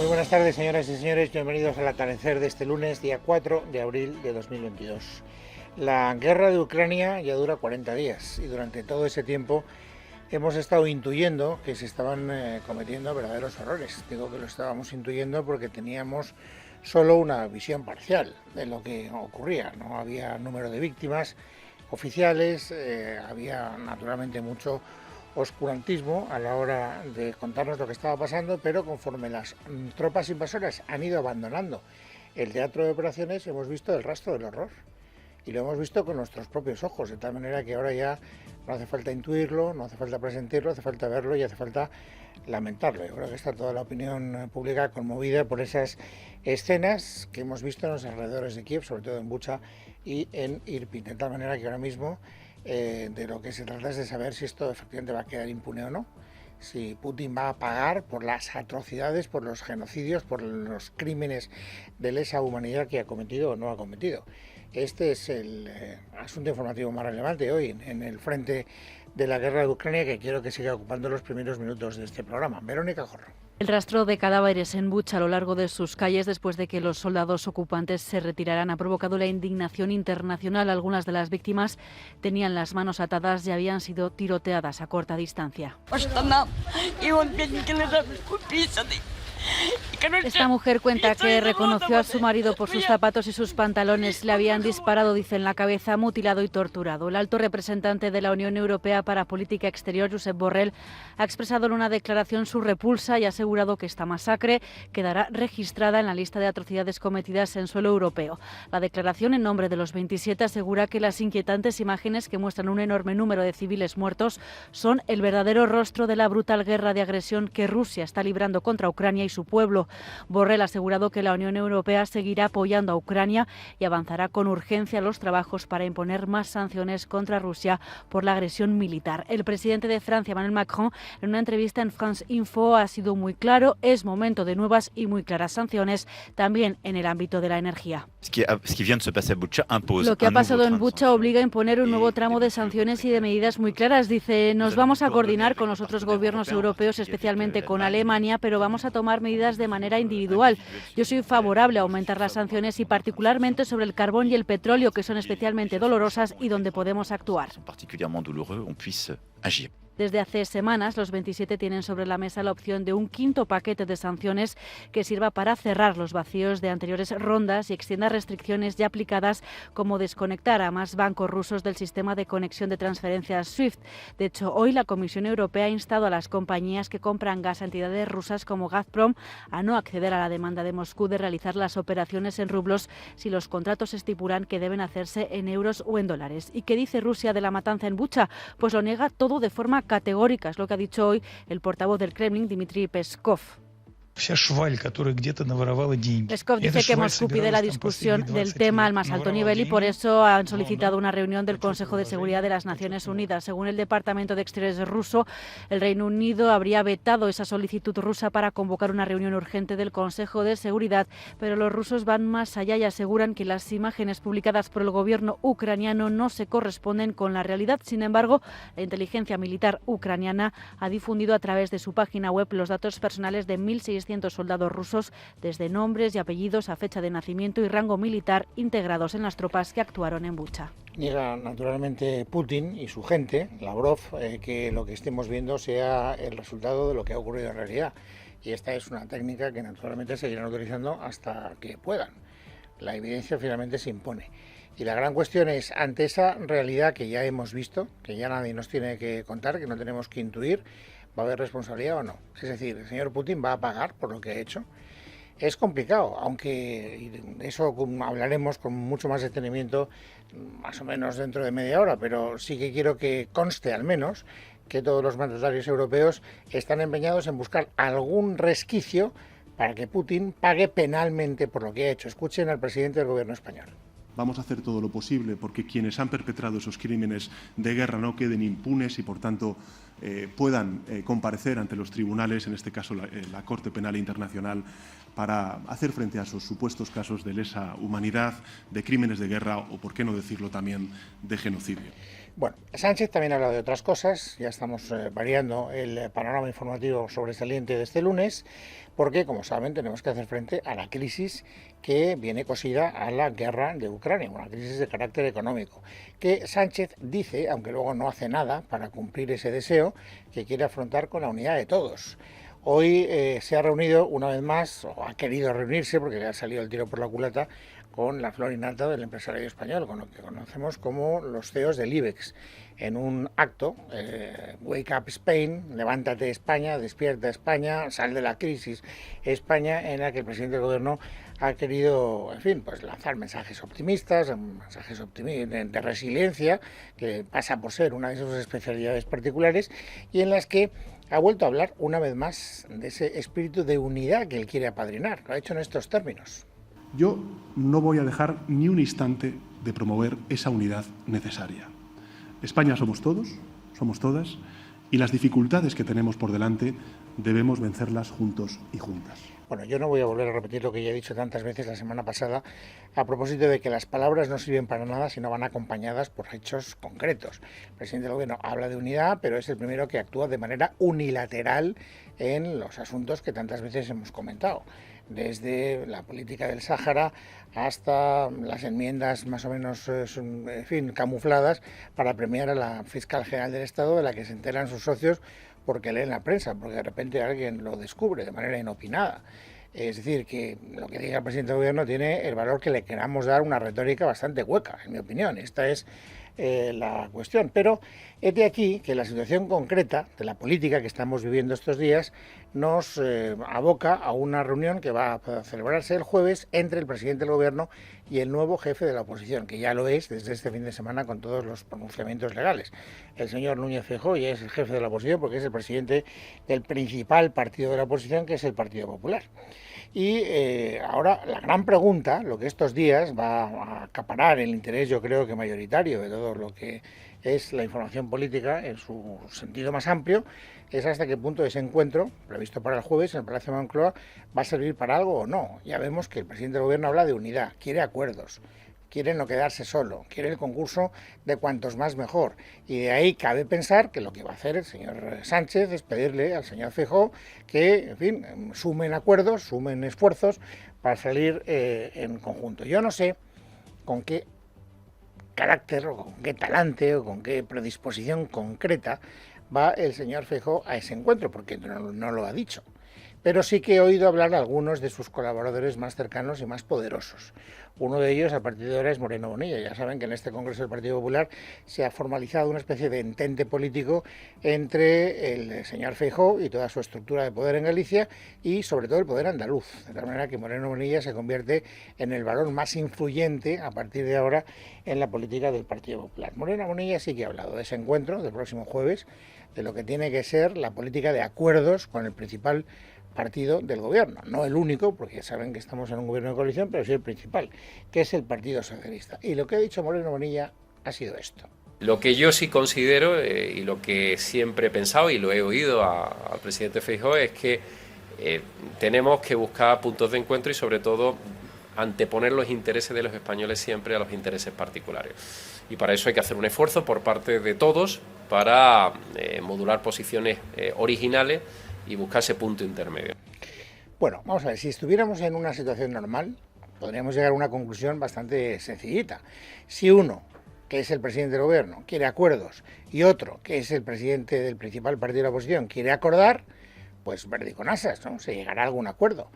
Muy buenas tardes, señoras y señores. Bienvenidos al atardecer de este lunes, día 4 de abril de 2022. La guerra de Ucrania ya dura 40 días y durante todo ese tiempo hemos estado intuyendo que se estaban cometiendo verdaderos errores. Digo que lo estábamos intuyendo porque teníamos solo una visión parcial de lo que ocurría. No había número de víctimas oficiales, había naturalmente mucho oscurantismo a la hora de contarnos lo que estaba pasando, pero conforme las tropas invasoras han ido abandonando el teatro de operaciones, hemos visto el rastro del horror. Y lo hemos visto con nuestros propios ojos, de tal manera que ahora ya no hace falta intuirlo, no hace falta presentirlo, hace falta verlo y hace falta lamentarlo. Yo creo que está toda la opinión pública conmovida por esas escenas que hemos visto en los alrededores de Kiev, sobre todo en Bucha y en Irpin, de tal manera que ahora mismo de lo que se trata es de saber si esto efectivamente va a quedar impune o no, si Putin va a pagar por las atrocidades, por los genocidios, por los crímenes de lesa humanidad que ha cometido o no ha cometido. Este es el asunto informativo más relevante hoy en el frente de la guerra de Ucrania, que quiero que siga ocupando los primeros minutos de este programa. Verónica Jorro. El rastro de cadáveres en Bucha a lo largo de sus calles después de que los soldados ocupantes se retiraran ha provocado la indignación internacional. Algunas de las víctimas tenían las manos atadas y habían sido tiroteadas a corta distancia. Esta mujer cuenta que reconoció a su marido por sus zapatos y sus pantalones. Le habían disparado, dice, en la cabeza, mutilado y torturado. El alto representante de la Unión Europea para Política Exterior, Josep Borrell, ha expresado en una declaración su repulsa y ha asegurado que esta masacre quedará registrada en la lista de atrocidades cometidas en suelo europeo. La declaración, en nombre de los 27, asegura que las inquietantes imágenes que muestran un enorme número de civiles muertos son el verdadero rostro de la brutal guerra de agresión que Rusia está librando contra Ucrania y su pueblo. Borrell ha asegurado que la Unión Europea seguirá apoyando a Ucrania y avanzará con urgencia los trabajos para imponer más sanciones contra Rusia por la agresión militar. El presidente de Francia, Emmanuel Macron, en una entrevista en France Info ha sido muy claro: es momento de nuevas y muy claras sanciones, también en el ámbito de la energía. Lo que ha pasado en Bucha obliga a imponer un nuevo tramo de sanciones y de medidas muy claras. Dice, nos vamos a coordinar con los otros gobiernos europeos, especialmente con Alemania, pero vamos a tomar medidas de manera individual. Yo soy favorable a aumentar las sanciones y particularmente sobre el carbón y el petróleo, que son especialmente dolorosas y donde podemos actuar. Desde hace semanas, los 27 tienen sobre la mesa la opción de un quinto paquete de sanciones que sirva para cerrar los vacíos de anteriores rondas y extienda restricciones ya aplicadas, como desconectar a más bancos rusos del sistema de conexión de transferencias SWIFT. De hecho, hoy la Comisión Europea ha instado a las compañías que compran gas a entidades rusas como Gazprom a no acceder a la demanda de Moscú de realizar las operaciones en rublos si los contratos estipulan que deben hacerse en euros o en dólares. ¿Y qué dice Rusia de la matanza en Bucha? Pues lo niega todo de forma categórica, es lo que ha dicho hoy el portavoz del Kremlin, Dmitry Peskov. Peskov dice que Moscú pide la discusión del tema al más alto nivel y por eso han solicitado una reunión del Consejo de Seguridad de las Naciones Unidas. Según el Departamento de Exteriores ruso, el Reino Unido habría vetado esa solicitud rusa para convocar una reunión urgente del Consejo de Seguridad, pero los rusos van más allá y aseguran que las imágenes publicadas por el gobierno ucraniano no se corresponden con la realidad. Sin embargo, la inteligencia militar ucraniana ha difundido a través de su página web los datos personales de 1.600 soldados rusos, desde nombres y apellidos a fecha de nacimiento y rango militar, integrados en las tropas que actuaron en Bucha. Niega naturalmente Putin y su gente, Lavrov, que lo que estemos viendo sea el resultado de lo que ha ocurrido en realidad. Y esta es una técnica que naturalmente seguirán utilizando hasta que puedan. La evidencia finalmente se impone. Y la gran cuestión es, ante esa realidad que ya hemos visto, que ya nadie nos tiene que contar, que no tenemos que intuir, ¿va a haber responsabilidad o no? Es decir, el señor Putin va a pagar por lo que ha hecho. Es complicado, aunque eso hablaremos con mucho más detenimiento más o menos dentro de media hora, pero sí que quiero que conste al menos que todos los mandatarios europeos están empeñados en buscar algún resquicio para que Putin pague penalmente por lo que ha hecho. Escuchen al presidente del gobierno español. Vamos a hacer todo lo posible porque quienes han perpetrado esos crímenes de guerra no queden impunes y, por tanto, puedan comparecer ante los tribunales, en este caso la Corte Penal Internacional, para hacer frente a esos supuestos casos de lesa humanidad, de crímenes de guerra o, por qué no decirlo también, de genocidio. Bueno, Sánchez también ha hablado de otras cosas, ya estamos variando el panorama informativo sobresaliente de este lunes, porque, como saben, tenemos que hacer frente a la crisis que viene cosida a la guerra de Ucrania, una crisis de carácter económico, que Sánchez dice, aunque luego no hace nada para cumplir ese deseo, que quiere afrontar con la unidad de todos. Hoy se ha reunido una vez más, o ha querido reunirse, porque le ha salido el tiro por la culata, con la flor y nata del empresario español, con lo que conocemos como los CEOs del IBEX, en un acto, Wake Up Spain, levántate España, despierta España, sal de la crisis España, en la que el presidente del gobierno ha querido, en fin, pues lanzar mensajes optimistas, mensajes de resiliencia, que pasa por ser una de sus especialidades particulares, y en las que ha vuelto a hablar una vez más de ese espíritu de unidad que él quiere apadrinar. Lo ha hecho en estos términos. Yo no voy a dejar ni un instante de promover esa unidad necesaria. España somos todos, somos todas, y las dificultades que tenemos por delante debemos vencerlas juntos y juntas. Bueno, yo no voy a volver a repetir lo que ya he dicho tantas veces la semana pasada a propósito de que las palabras no sirven para nada si no van acompañadas por hechos concretos. El presidente del gobierno habla de unidad, pero es el primero que actúa de manera unilateral en los asuntos que tantas veces hemos comentado, desde la política del Sáhara hasta las enmiendas más o menos, en fin, camufladas para premiar a la fiscal general del Estado, de la que se enteran sus socios porque leen la prensa, porque de repente alguien lo descubre de manera inopinada. Es decir, que lo que diga el presidente del gobierno tiene el valor que le queramos dar una retórica bastante hueca, en mi opinión. Esta es la cuestión. Pero he de aquí que la situación concreta de la política que estamos viviendo estos días nos aboca a una reunión que va a celebrarse el jueves entre el presidente del gobierno y el nuevo jefe de la oposición, que ya lo es desde este fin de semana con todos los pronunciamientos legales. El señor Núñez Feijóo ya es el jefe de la oposición porque es el presidente del principal partido de la oposición, que es el Partido Popular. Y ahora la gran pregunta, lo que estos días va a acaparar el interés, yo creo que mayoritario, de todo lo que es la información política en su sentido más amplio, es hasta qué punto ese encuentro, previsto para el jueves en el Palacio de Moncloa, va a servir para algo o no. Ya vemos que el presidente del gobierno habla de unidad, quiere acuerdos, quiere no quedarse solo, quiere el concurso de cuantos más mejor. Y de ahí cabe pensar que lo que va a hacer el señor Sánchez es pedirle al señor Feijóo que, en fin, sumen acuerdos, sumen esfuerzos para salir en conjunto. Yo no sé con qué carácter o con qué talante o con qué predisposición concreta va el señor Feijóo a ese encuentro, porque no lo ha dicho. Pero sí que he oído hablar a algunos de sus colaboradores más cercanos y más poderosos. Uno de ellos, a partir de ahora, es Moreno Bonilla. Ya saben que en este Congreso del Partido Popular se ha formalizado una especie de entente político entre el señor Feijóo y toda su estructura de poder en Galicia y, sobre todo, el poder andaluz. De tal manera que Moreno Bonilla se convierte en el varón más influyente, a partir de ahora, en la política del Partido Popular. Moreno Bonilla sí que ha hablado de ese encuentro del próximo jueves, de lo que tiene que ser la política de acuerdos con el principal partido del gobierno, no el único, porque ya saben que estamos en un gobierno de coalición, pero sí el principal, que es el Partido Socialista. Y lo que ha dicho Moreno Bonilla ha sido esto. Lo que yo sí considero, y lo que siempre he pensado y lo he oído al presidente Feijóo, es que tenemos que buscar puntos de encuentro y, sobre todo, anteponer los intereses de los españoles siempre a los intereses particulares. Y para eso hay que hacer un esfuerzo por parte de todos para modular posiciones originales y buscar ese punto intermedio. Bueno, vamos a ver, si estuviéramos en una situación normal, podríamos llegar a una conclusión bastante sencillita. Si uno, que es el presidente del gobierno, quiere acuerdos, y otro, que es el presidente del principal partido de la oposición, quiere acordar, pues verde con asas, ¿no? Se llegará a algún acuerdo.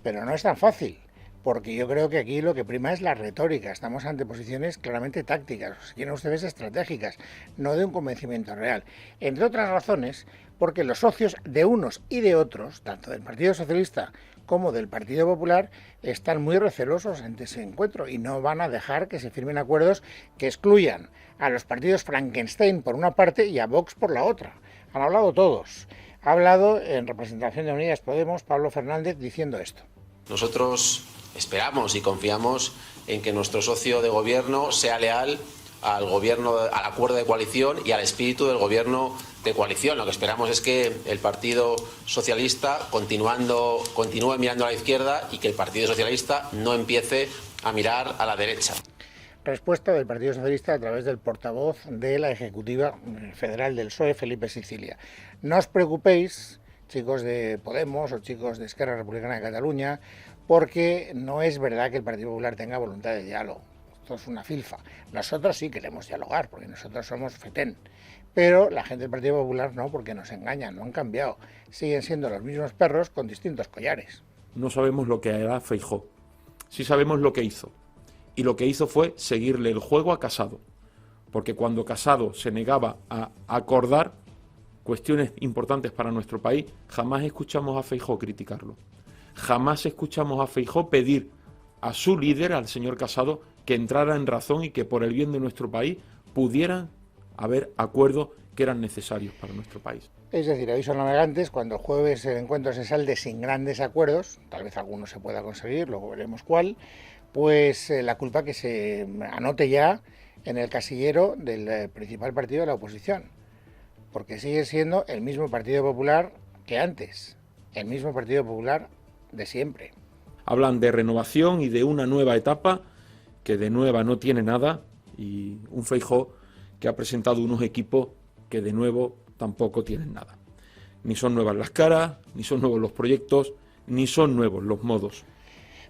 Pero no es tan fácil, porque yo creo que aquí lo que prima es la retórica. Estamos ante posiciones claramente tácticas, si quieren ustedes estratégicas, no de un convencimiento real. Entre otras razones, porque los socios de unos y de otros, tanto del Partido Socialista como del Partido Popular, están muy recelosos ante ese encuentro y no van a dejar que se firmen acuerdos que excluyan a los partidos Frankenstein por una parte y a Vox por la otra. Han hablado todos. Ha hablado en representación de Unidas Podemos Pablo Fernández diciendo esto. Nosotros esperamos y confiamos en que nuestro socio de gobierno sea leal al gobierno, al acuerdo de coalición y al espíritu del gobierno de coalición. Lo que esperamos es que el Partido Socialista continúe mirando a la izquierda y que el Partido Socialista no empiece a mirar a la derecha. Respuesta del Partido Socialista a través del portavoz de la Ejecutiva Federal del PSOE, Felipe Sicilia. No os preocupéis, chicos de Podemos o chicos de Esquerra Republicana de Cataluña, porque no es verdad que el Partido Popular tenga voluntad de diálogo. Esto es una filfa. Nosotros sí queremos dialogar, porque nosotros somos FETEN. Pero la gente del Partido Popular no, porque nos engañan, no han cambiado. Siguen siendo los mismos perros con distintos collares. No sabemos lo que hará Feijóo. Sí sabemos lo que hizo. Y lo que hizo fue seguirle el juego a Casado. Porque cuando Casado se negaba a acordar cuestiones importantes para nuestro país, jamás escuchamos a Feijóo criticarlo. Jamás escuchamos a Feijóo pedir a su líder, al señor Casado, que entrara en razón y que por el bien de nuestro país pudieran haber acuerdos que eran necesarios para nuestro país. Es decir, aviso a navegantes, cuando el jueves el encuentro se salde sin grandes acuerdos, tal vez alguno se pueda conseguir, luego veremos cuál, pues la culpa que se anote ya en el casillero del principal partido de la oposición, porque sigue siendo el mismo Partido Popular que antes, el mismo Partido Popular de siempre. Hablan de renovación y de una nueva etapa, que de nueva no tiene nada, y un Feijóo que ha presentado unos equipos que de nuevo tampoco tienen nada. Ni son nuevas las caras, ni son nuevos los proyectos, ni son nuevos los modos.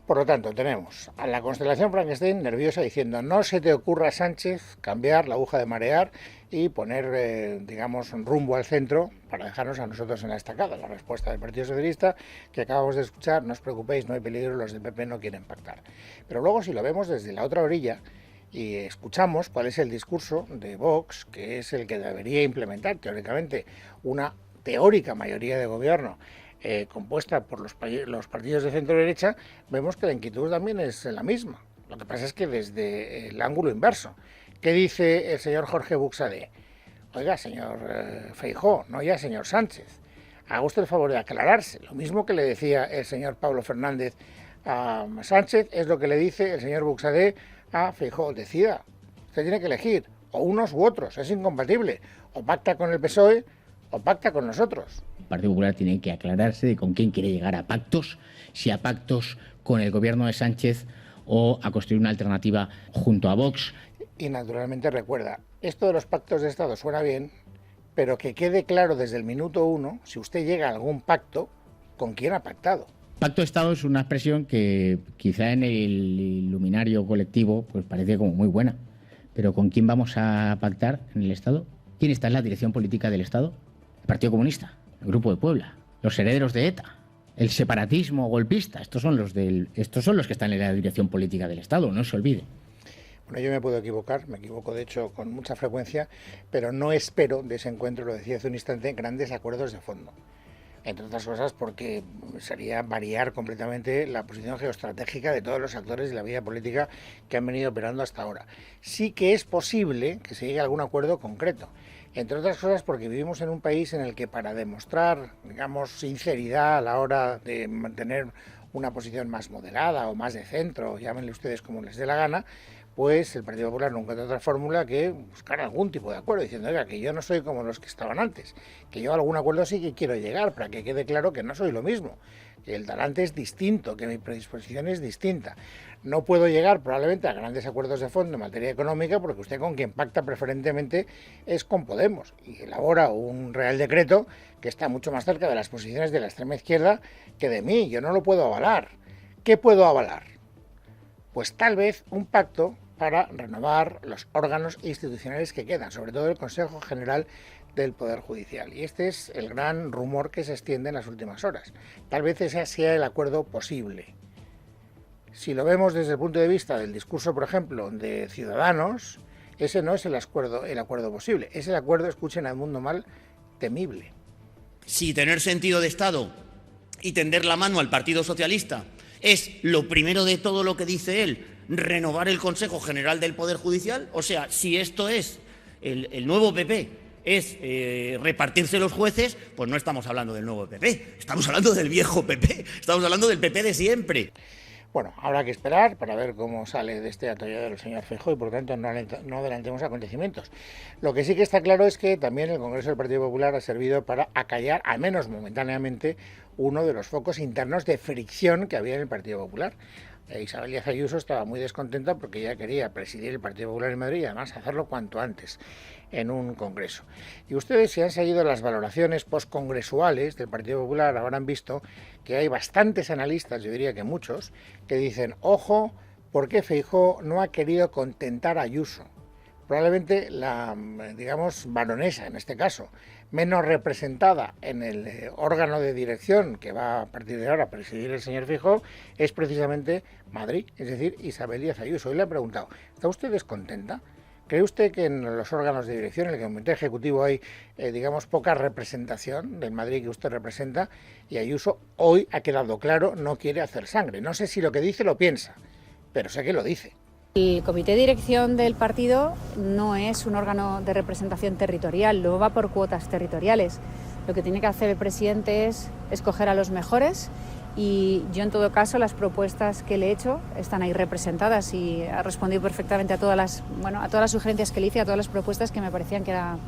Por lo tanto, tenemos a la constelación Frankenstein nerviosa diciendo: no se te ocurra, Sánchez, cambiar la aguja de marear y poner, digamos, rumbo al centro para dejarnos a nosotros en la estacada. La respuesta del Partido Socialista que acabamos de escuchar: no os preocupéis, no hay peligro, los del PP no quieren pactar. Pero luego, si lo vemos desde la otra orilla y escuchamos cuál es el discurso de Vox, que es el que debería implementar teóricamente una teórica mayoría de gobierno, compuesta por los partidos de centro-derecha, vemos que la inquietud también es la misma. Lo que pasa es que desde el ángulo inverso. ¿Qué dice el señor Jorge Buxadé? Oiga, señor Feijóo, no ya señor Sánchez, haga usted el favor de aclararse. Lo mismo que le decía el señor Pablo Fernández a Sánchez es lo que le dice el señor Buxadé a Feijóo. Decida, usted tiene que elegir, o unos u otros, es incompatible. O pacta con el PSOE o pacta con nosotros. El Partido Popular tiene que aclararse de con quién quiere llegar a pactos, si a pactos con el gobierno de Sánchez o a construir una alternativa junto a Vox. Y naturalmente recuerda, esto de los pactos de Estado suena bien, pero que quede claro desde el minuto uno, si usted llega a algún pacto, ¿con quién ha pactado? Pacto de Estado es una expresión que quizá en el luminario colectivo pues parece como muy buena, pero ¿con quién vamos a pactar en el Estado? ¿Quién está en la dirección política del Estado? El Partido Comunista, el Grupo de Puebla, los herederos de ETA, el separatismo golpista. Estos son los que están en la dirección política del Estado, no se olvide. Bueno, yo me puedo equivocar, me equivoco de hecho con mucha frecuencia, pero no espero de ese encuentro, lo decía hace un instante, grandes acuerdos de fondo. Entre otras cosas porque sería variar completamente la posición geoestratégica de todos los actores de la vida política que han venido operando hasta ahora. Sí que es posible que se llegue a algún acuerdo concreto. Entre otras cosas porque vivimos en un país en el que para demostrar, digamos, sinceridad a la hora de mantener una posición más moderada o más de centro, llámenle ustedes como les dé la gana, pues el Partido Popular no encuentra otra fórmula que buscar algún tipo de acuerdo, diciendo, oiga, que yo no soy como los que estaban antes, que yo a algún acuerdo sí que quiero llegar, para que quede claro que no soy lo mismo, que el talante es distinto, que mi predisposición es distinta. No puedo llegar probablemente a grandes acuerdos de fondo en materia económica porque usted con quien pacta preferentemente es con Podemos y elabora un Real Decreto que está mucho más cerca de las posiciones de la extrema izquierda que de mí. Yo no lo puedo avalar. ¿Qué puedo avalar? Pues tal vez un pacto para renovar los órganos institucionales que quedan, sobre todo el Consejo General del Poder Judicial. Y este es el gran rumor que se extiende en las últimas horas. Tal vez ese sea el acuerdo posible. Si lo vemos desde el punto de vista del discurso, por ejemplo, de Ciudadanos, ese no es el acuerdo posible. Es el acuerdo, escuchen al mundo mal, temible. Si tener sentido de Estado y tender la mano al Partido Socialista es lo primero de todo lo que dice él, renovar el Consejo General del Poder Judicial, o sea, si esto es el nuevo PP, es repartirse los jueces, pues no estamos hablando del nuevo PP, estamos hablando del viejo PP, estamos hablando del PP de siempre. Bueno, habrá que esperar para ver cómo sale de este atolladero el señor Feijóo y por tanto no adelantemos acontecimientos. Lo que sí que está claro es que también el Congreso del Partido Popular ha servido para acallar, al menos momentáneamente, uno de los focos internos de fricción que había en el Partido Popular. Isabel Díaz Ayuso estaba muy descontenta porque ella quería presidir el Partido Popular en Madrid y además hacerlo cuanto antes en un congreso. Y ustedes, si han seguido las valoraciones postcongresuales del Partido Popular, habrán visto que hay bastantes analistas, yo diría que muchos, que dicen, ojo, ¿por qué Feijóo no ha querido contentar a Ayuso? Probablemente la, digamos, baronesa, en este caso, menos representada en el órgano de dirección que va a partir de ahora a presidir el señor Feijóo, es precisamente Madrid, es decir, Isabel Díaz Ayuso. Y le he preguntado, ¿está usted descontenta? ¿Cree usted que en los órganos de dirección, en el comité ejecutivo, hay, digamos, poca representación del Madrid que usted representa? Y Ayuso, hoy ha quedado claro, no quiere hacer sangre. No sé si lo que dice lo piensa, pero sé que lo dice. El comité de dirección del partido no es un órgano de representación territorial, no va por cuotas territoriales. Lo que tiene que hacer el presidente es escoger a los mejores y yo, en todo caso, las propuestas que le he hecho están ahí representadas y ha respondido perfectamente a todas las sugerencias que le hice, a todas las propuestas que me parecían que era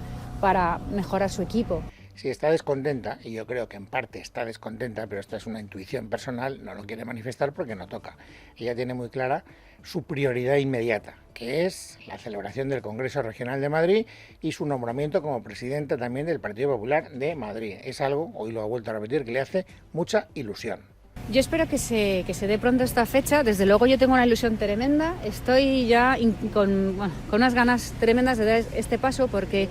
para mejorar su equipo. Si está descontenta, y yo creo que en parte está descontenta, pero esta es una intuición personal, no lo quiere manifestar porque no toca. Ella tiene muy clara su prioridad inmediata, que es la celebración del Congreso Regional de Madrid y su nombramiento como presidenta también del Partido Popular de Madrid. Es algo, hoy lo ha vuelto a repetir, que le hace mucha ilusión. Yo espero que se dé pronto esta fecha. Desde luego yo tengo una ilusión tremenda. Estoy ya con unas ganas tremendas de dar este paso porque...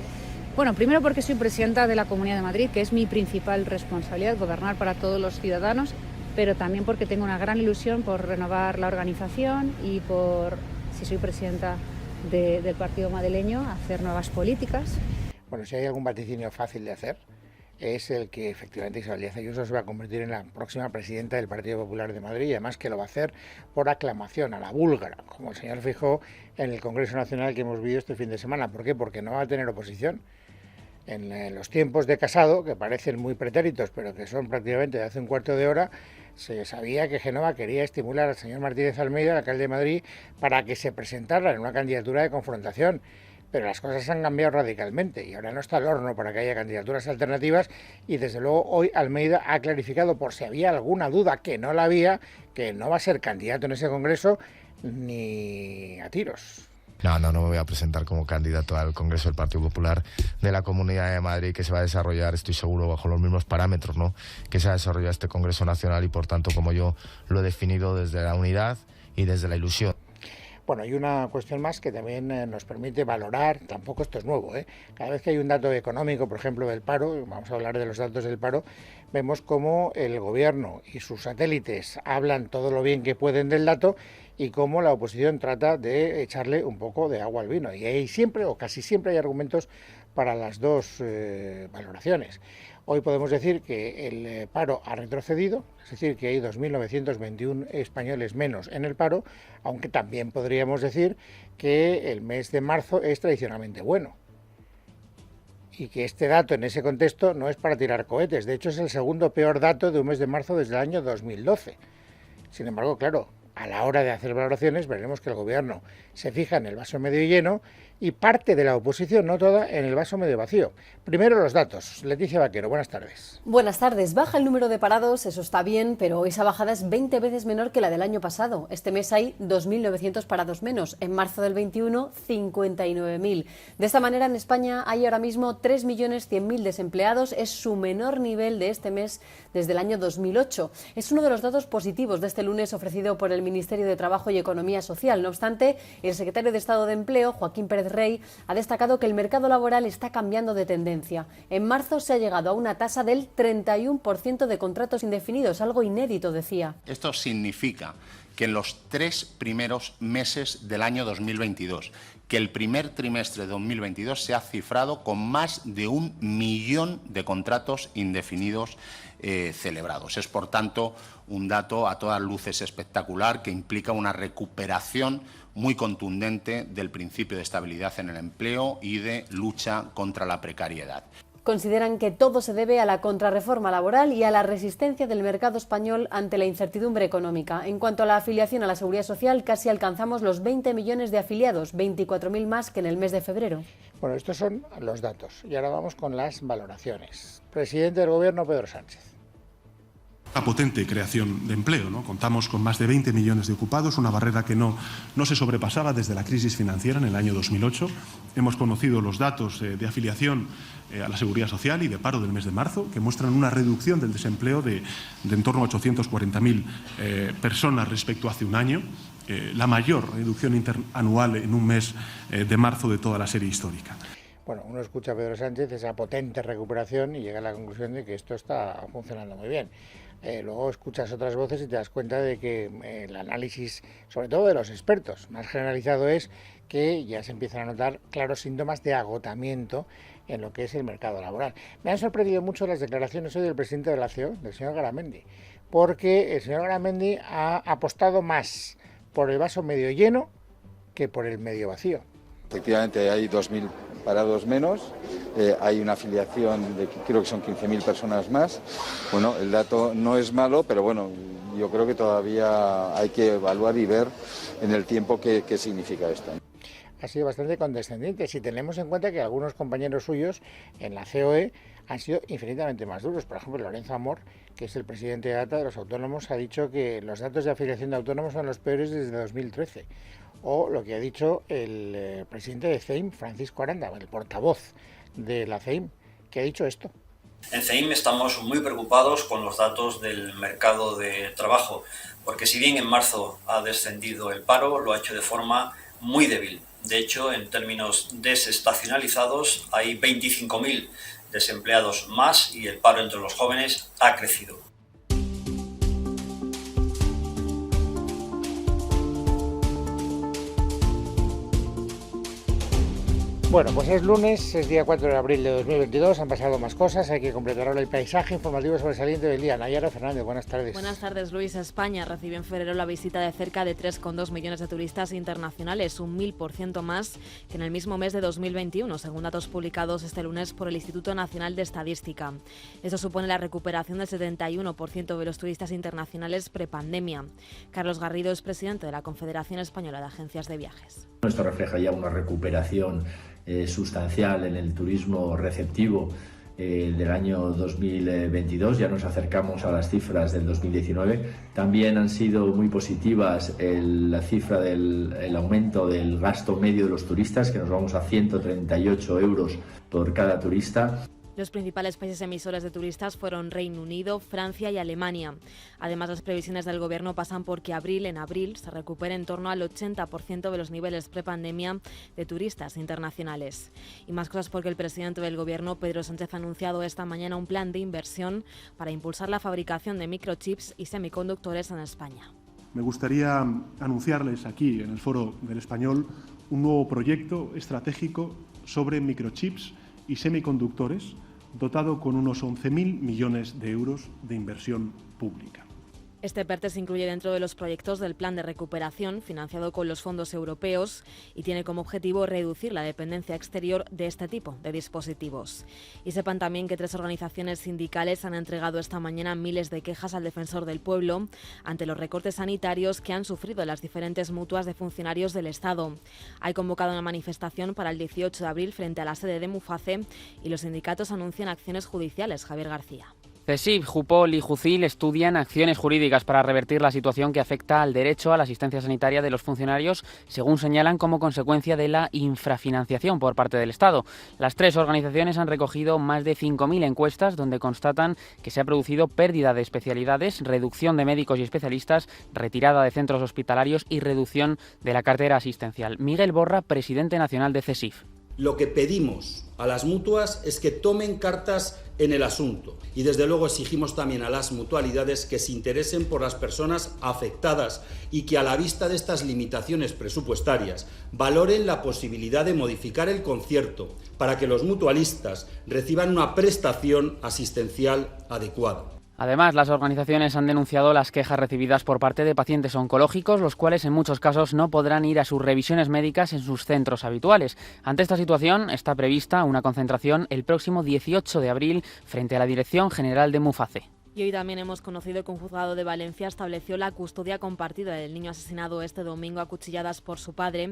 Bueno, primero porque soy presidenta de la Comunidad de Madrid, que es mi principal responsabilidad, gobernar para todos los ciudadanos, pero también porque tengo una gran ilusión por renovar la organización y por, si soy presidenta del partido madrileño, hacer nuevas políticas. Bueno, si hay algún vaticinio fácil de hacer, es el que efectivamente Isabel Díaz Ayuso se va a convertir en la próxima presidenta del Partido Popular de Madrid y además que lo va a hacer por aclamación, a la búlgara, como el señor Feijóo en el Congreso Nacional que hemos visto este fin de semana. ¿Por qué? Porque no va a tener oposición. En los tiempos de Casado, que parecen muy pretéritos, pero que son prácticamente de hace un cuarto de hora, se sabía que Génova quería estimular al señor Martínez Almeida, el alcalde de Madrid, para que se presentara en una candidatura de confrontación. Pero las cosas han cambiado radicalmente y ahora no está el horno para que haya candidaturas alternativas y desde luego hoy Almeida ha clarificado, por si había alguna duda, que no la había, que no va a ser candidato en ese Congreso ni a tiros. No me voy a presentar como candidato al Congreso del Partido Popular de la Comunidad de Madrid, que se va a desarrollar, estoy seguro, bajo los mismos parámetros, ¿no?, que se ha desarrollado este Congreso Nacional y, por tanto, como yo lo he definido, desde la unidad y desde la ilusión. Bueno, hay una cuestión más que también nos permite valorar, tampoco esto es nuevo, cada vez que hay un dato económico, por ejemplo, del paro, vamos a hablar de los datos del paro, vemos cómo el gobierno y sus satélites hablan todo lo bien que pueden del dato y cómo la oposición trata de echarle un poco de agua al vino. Y ahí siempre, o casi siempre, hay argumentos para las dos valoraciones. Hoy podemos decir que el paro ha retrocedido, es decir, que hay 2.921 españoles menos en el paro, aunque también podríamos decir que el mes de marzo es tradicionalmente bueno. Y que este dato en ese contexto no es para tirar cohetes, de hecho es el segundo peor dato de un mes de marzo desde el año 2012. Sin embargo, claro, a la hora de hacer valoraciones veremos que el gobierno se fija en el vaso medio lleno y parte de la oposición, no toda, en el vaso medio vacío. Primero los datos. Leticia Vaquero, buenas tardes. Buenas tardes. Baja el número de parados, eso está bien, pero esa bajada es 20 veces menor que la del año pasado. Este mes hay 2.900 parados menos. En marzo del 21, 59.000. De esta manera, en España hay ahora mismo 3.100.000 desempleados. Es su menor nivel de este mes desde el año 2008. Es uno de los datos positivos de este lunes ofrecido por el Ministerio de Trabajo y Economía Social. No obstante, el secretario de Estado de Empleo, Joaquín Pérez Rey, ha destacado que el mercado laboral está cambiando de tendencia. En marzo se ha llegado a una tasa del 31% de contratos indefinidos, algo inédito, decía. Esto significa que en los 3 primeros meses del año 2022, que el primer trimestre de 2022 se ha cifrado con más de 1 millón de contratos indefinidos celebrados. Es, por tanto, un dato a todas luces espectacular que implica una recuperación muy contundente del principio de estabilidad en el empleo y de lucha contra la precariedad. Consideran que todo se debe a la contrarreforma laboral y a la resistencia del mercado español ante la incertidumbre económica. En cuanto a la afiliación a la Seguridad Social, casi alcanzamos los 20 millones de afiliados, 24.000 más que en el mes de febrero. Bueno, estos son los datos y ahora vamos con las valoraciones. Presidente del Gobierno, Pedro Sánchez. Una potente creación de empleo, ¿no? Contamos con más de 20 millones de ocupados, una barrera que no se sobrepasaba desde la crisis financiera en el año 2008. Hemos conocido los datos de afiliación a la Seguridad Social y de paro del mes de marzo, que muestran una reducción del desempleo de en torno a 840.000 personas respecto a hace un año, la mayor reducción interanual en un mes de marzo de toda la serie histórica. Bueno, uno escucha a Pedro Sánchez esa potente recuperación y llega a la conclusión de que esto está funcionando muy bien. Luego escuchas otras voces y te das cuenta de que el análisis, sobre todo de los expertos, más generalizado es que ya se empiezan a notar claros síntomas de agotamiento en lo que es el mercado laboral. Me han sorprendido mucho las declaraciones hoy del presidente de la CEO, del señor Garamendi, porque el señor Garamendi ha apostado más por el vaso medio lleno que por el medio vacío. Efectivamente hay 2.000 parados menos, hay una afiliación de creo que son 15.000 personas más. Bueno, el dato no es malo, pero bueno, yo creo que todavía hay que evaluar y ver en el tiempo qué significa esto. Ha sido bastante condescendiente, si tenemos en cuenta que algunos compañeros suyos en la COE han sido infinitamente más duros. Por ejemplo, Lorenzo Amor, que es el presidente de ATA de los autónomos, ha dicho que los datos de afiliación de autónomos son los peores desde 2013. O lo que ha dicho el presidente de CEIM, Francisco Aranda, el portavoz de la CEIM, que ha dicho esto. En CEIM estamos muy preocupados con los datos del mercado de trabajo, porque si bien en marzo ha descendido el paro, lo ha hecho de forma muy débil. De hecho, en términos desestacionalizados, hay 25.000 desempleados más y el paro entre los jóvenes ha crecido. Bueno, pues es lunes, es día 4 de abril de 2022, han pasado más cosas, hay que completar ahora el paisaje informativo sobresaliente del día. Nayara Fernández, buenas tardes. Buenas tardes, Luis. España recibió en febrero la visita de cerca de 3,2 millones de turistas internacionales, un 1.000% más que en el mismo mes de 2021, según datos publicados este lunes por el Instituto Nacional de Estadística. Esto supone la recuperación del 71% de los turistas internacionales prepandemia. Carlos Garrido es presidente de la Confederación Española de Agencias de Viajes. Esto refleja ya una recuperación sustancial en el turismo receptivo del año 2022, ya nos acercamos a las cifras del 2019. También han sido muy positivas la cifra del aumento del gasto medio de los turistas, que nos vamos a 138 euros por cada turista. Los principales países emisores de turistas fueron Reino Unido, Francia y Alemania. Además, las previsiones del Gobierno pasan por que en abril se recupere en torno al 80% de los niveles prepandemia de turistas internacionales. Y más cosas porque el presidente del Gobierno, Pedro Sánchez, ha anunciado esta mañana un plan de inversión para impulsar la fabricación de microchips y semiconductores en España. Me gustaría anunciarles aquí, en el Foro del Español, un nuevo proyecto estratégico sobre microchips y semiconductores, dotado con unos 11.000 millones de euros de inversión pública. Este PERTE se incluye dentro de los proyectos del Plan de Recuperación, financiado con los fondos europeos, y tiene como objetivo reducir la dependencia exterior de este tipo de dispositivos. Y sepan también que 3 organizaciones sindicales han entregado esta mañana miles de quejas al Defensor del Pueblo ante los recortes sanitarios que han sufrido las diferentes mutuas de funcionarios del Estado. Hay convocado una manifestación para el 18 de abril frente a la sede de Muface y los sindicatos anuncian acciones judiciales. Javier García. CESIF, Jupol y Jucil estudian acciones jurídicas para revertir la situación que afecta al derecho a la asistencia sanitaria de los funcionarios, según señalan, como consecuencia de la infrafinanciación por parte del Estado. Las 3 organizaciones han recogido más de 5.000 encuestas donde constatan que se ha producido pérdida de especialidades, reducción de médicos y especialistas, retirada de centros hospitalarios y reducción de la cartera asistencial. Miguel Borra, presidente nacional de CESIF. Lo que pedimos a las mutuas es que tomen cartas en el asunto y desde luego exigimos también a las mutualidades que se interesen por las personas afectadas y que a la vista de estas limitaciones presupuestarias valoren la posibilidad de modificar el concierto para que los mutualistas reciban una prestación asistencial adecuada. Además, las organizaciones han denunciado las quejas recibidas por parte de pacientes oncológicos, los cuales en muchos casos no podrán ir a sus revisiones médicas en sus centros habituales. Ante esta situación, está prevista una concentración el próximo 18 de abril frente a la Dirección General de Muface. Y hoy también hemos conocido que un juzgado de Valencia estableció la custodia compartida del niño asesinado este domingo a cuchilladas por su padre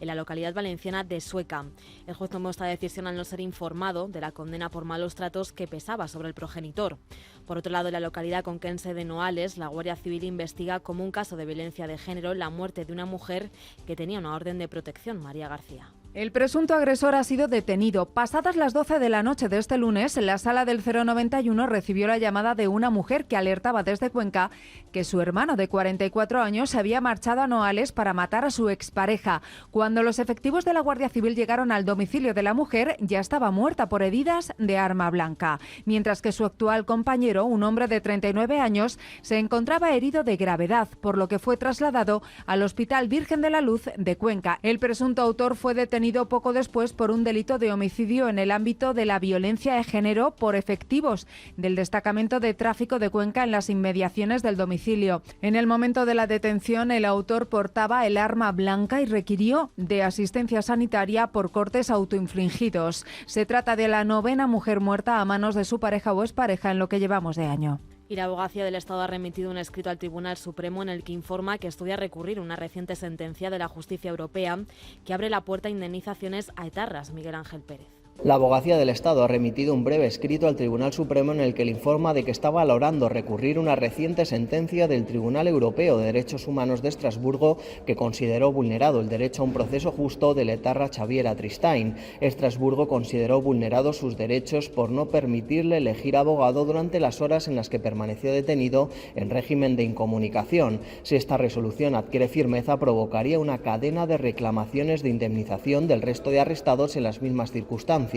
en la localidad valenciana de Sueca. El juez tomó esta decisión al no ser informado de la condena por malos tratos que pesaba sobre el progenitor. Por otro lado, en la localidad conquense de Noales, la Guardia Civil investiga como un caso de violencia de género la muerte de una mujer que tenía una orden de protección. María García. El presunto agresor ha sido detenido. Pasadas las 12 de la noche de este lunes, la sala del 091 recibió la llamada de una mujer que alertaba desde Cuenca que su hermano de 44 años se había marchado a Noales para matar a su expareja. Cuando los efectivos de la Guardia Civil llegaron al domicilio de la mujer, ya estaba muerta por heridas de arma blanca, mientras que su actual compañero, un hombre de 39 años, se encontraba herido de gravedad, por lo que fue trasladado al Hospital Virgen de la Luz de Cuenca. El presunto autor fue detenido poco después por un delito de homicidio en el ámbito de la violencia de género por efectivos del destacamento de tráfico de Cuenca en las inmediaciones del domicilio. En el momento de la detención, el autor portaba el arma blanca y requirió de asistencia sanitaria por cortes autoinfligidos. Se trata de la 9ª mujer muerta a manos de su pareja o expareja en lo que llevamos de año. Y la Abogacía del Estado ha remitido un escrito al Tribunal Supremo en el que informa que estudia recurrir una reciente sentencia de la Justicia Europea que abre la puerta a indemnizaciones a etarras. Miguel Ángel Pérez. La Abogacía del Estado ha remitido un breve escrito al Tribunal Supremo en el que le informa de que está valorando recurrir una reciente sentencia del Tribunal Europeo de Derechos Humanos de Estrasburgo que consideró vulnerado el derecho a un proceso justo del etarra Xavier Atristain. Estrasburgo consideró vulnerados sus derechos por no permitirle elegir abogado durante las horas en las que permaneció detenido en régimen de incomunicación. Si esta resolución adquiere firmeza, provocaría una cadena de reclamaciones de indemnización del resto de arrestados en las mismas circunstancias.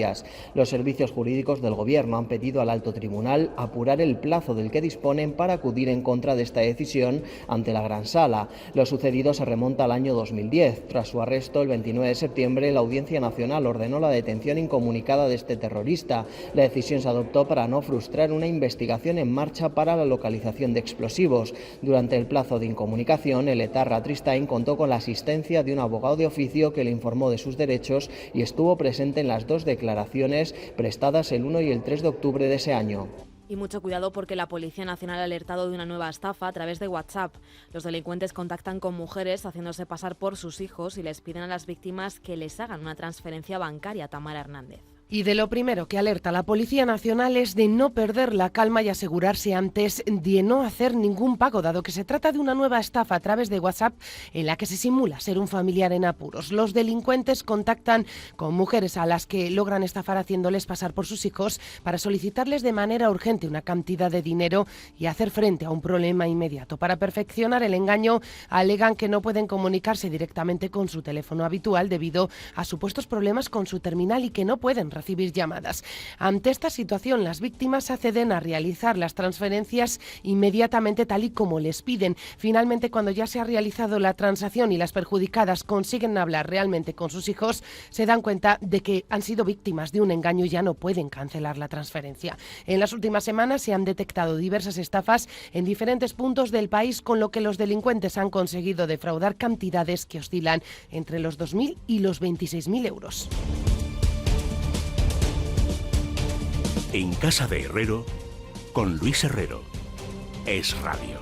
Los servicios jurídicos del Gobierno han pedido al Alto Tribunal apurar el plazo del que disponen para acudir en contra de esta decisión ante la Gran Sala. Lo sucedido se remonta al año 2010. Tras su arresto, el 29 de septiembre, la Audiencia Nacional ordenó la detención incomunicada de este terrorista. La decisión se adoptó para no frustrar una investigación en marcha para la localización de explosivos. Durante el plazo de incomunicación, el etarra Atristain contó con la asistencia de un abogado de oficio que le informó de sus derechos y estuvo presente en las dos declaraciones prestadas el 1 y el 3 de octubre de ese año. Y mucho cuidado porque la Policía Nacional ha alertado de una nueva estafa a través de WhatsApp. Los delincuentes contactan con mujeres haciéndose pasar por sus hijos y les piden a las víctimas que les hagan una transferencia bancaria. Tamara Hernández. Y de lo primero que alerta la Policía Nacional es de no perder la calma y asegurarse antes de no hacer ningún pago, dado que se trata de una nueva estafa a través de WhatsApp en la que se simula ser un familiar en apuros. Los delincuentes contactan con mujeres a las que logran estafar haciéndoles pasar por sus hijos para solicitarles de manera urgente una cantidad de dinero y hacer frente a un problema inmediato. Para perfeccionar el engaño, alegan que no pueden comunicarse directamente con su teléfono habitual debido a supuestos problemas con su terminal y que no pueden recibir llamadas. Ante esta situación, las víctimas acceden a realizar las transferencias inmediatamente tal y como les piden. Finalmente, cuando ya se ha realizado la transacción y las perjudicadas consiguen hablar realmente con sus hijos, se dan cuenta de que han sido víctimas de un engaño y ya no pueden cancelar la transferencia. En las últimas semanas se han detectado diversas estafas en diferentes puntos del país, con lo que los delincuentes han conseguido defraudar cantidades que oscilan entre los 2.000 y los 26.000 euros. En Casa de Herrero, con Luis Herrero. Es Radio.